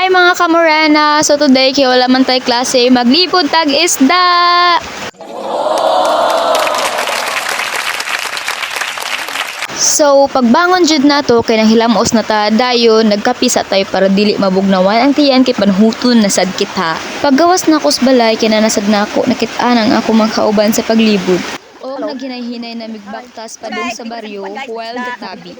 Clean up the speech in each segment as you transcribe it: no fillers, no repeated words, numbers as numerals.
Hi mga kamorena! So today, kaya wala man tayo klase, maglipod tag isda! So, pagbangon jud nato kay nahilamos na ta dayon nagkapisa tayo para dili mabugnawan ang tiyan kay panhuton na sad kita. Paggawas na kus balay kay nanasad nako nakit-an ang ako mga kauban sa paglibod. O naghinay-hinay na migbaktas padung sa baryo while gatabi.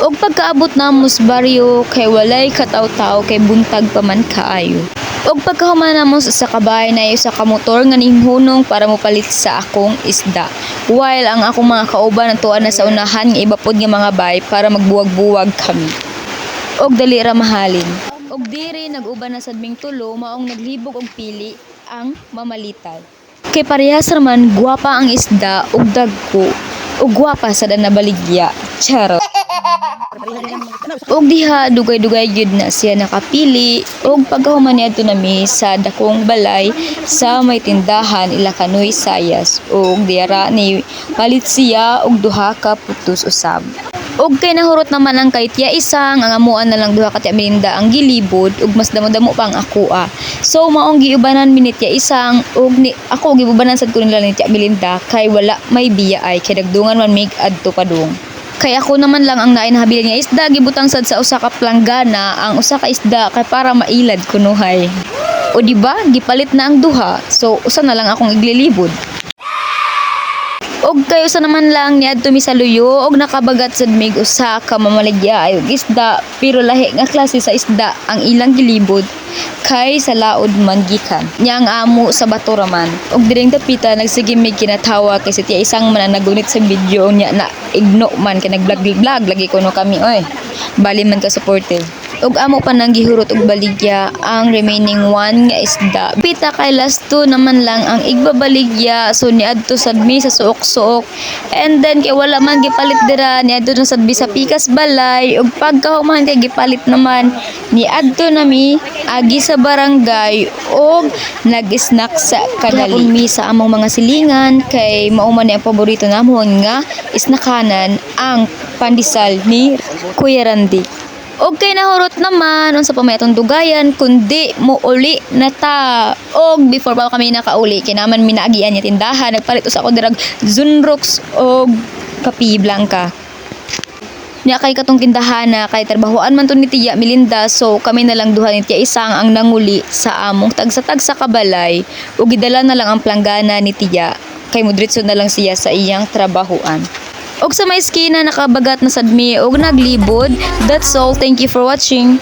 Og pagkaabot namo sa baryo kay walay kataw-taw kay buntag pa man kaayo. Og pagkahuman namo sa kabay na sa kamotor nga nimhunong para mopalit sa akong isda. While ang akong mga kauban natuan na sa unahan nga ibapod nga mga bay para magbuwag-buwag kami. Og dali ra mahalin. Og diri nag-uban na sad ming tulo maong naglibog og pili ang mamalitad. Kay parehas raman gwapa ang isda og dagko ug gwapa sad ang nabaligya. Charot. Og diha dugay-dugay gyud na siya nakapili og pagkahuman niadto nami sa dakong balay sa may tindahan Ilocanoy Sayas og diara ni palit siya og duha ka putos usab. Og kay nahurot naman ang kay tiya isang ang amuan na lang duha ka tiya melinda ang gilibod ug mas damo-damo pa ang akoa. So maong giubanan mi ni tiya isang og ni ako giubanan sad ko nila ni tiya melinda kay wala may biya ay kay dagdungan man mig adto padung. Kay ako naman lang ang nainhabilan nga isda gibutang sad sa usa ka planggana ang usa ka isda kay para mailad kunuhay. O di ba gipalit na ang duha. So usa na lang akong iglilibod. Og kayo sa naman lang niadto mi sa luyo og nakabagat sad mig usa ka mamaligya ay og isda pero lahi nga klase sa isda ang ilang gilibod kay sa laod man gikan nya ang amo sa bato raman og diring dapita nagsige mig kinatawa kay si tiya isang man nagunit sa video nya na igno man kay nag-vlog lagi kuno kami oy bali man ka supportive. Og amo pa nang gihurot og baligya ang remaining one nga isda. Pita kay last two naman lang ang igbabaligya so niadto sad mi sa suok-suok. And then kay wala man gipalit dira niadto na sad mi sa pikas balay ug pagkahuman kay gipalit naman niadto nami agi sa barangay og nag-snack sa kadali mi sa among mga silingan kay mao man ni ang paborito namon nga isnakanan ang pandesal ni Kuya Randy. Okay nahurot naman unsa pa may atong dugayan kundi mo uli na ta. Og before pa kami nakauli kinaman minaagian niya tindahan nagpalit sa ako dirag Zunrox og Kapi Blanca. Nya kay katong tindahan na kay trabahoan man to ni Tiya Melinda so kami na lang duha ni Tiya isang ang nanguli sa among tagsa-tagsa kabalay ug gidala na lang ang planggana ni Tiya kay mudritso na lang siya sa iyang trabahoan. Og sa may skina nakabagat na sadmi og naglibod. That's all. Thank you for watching.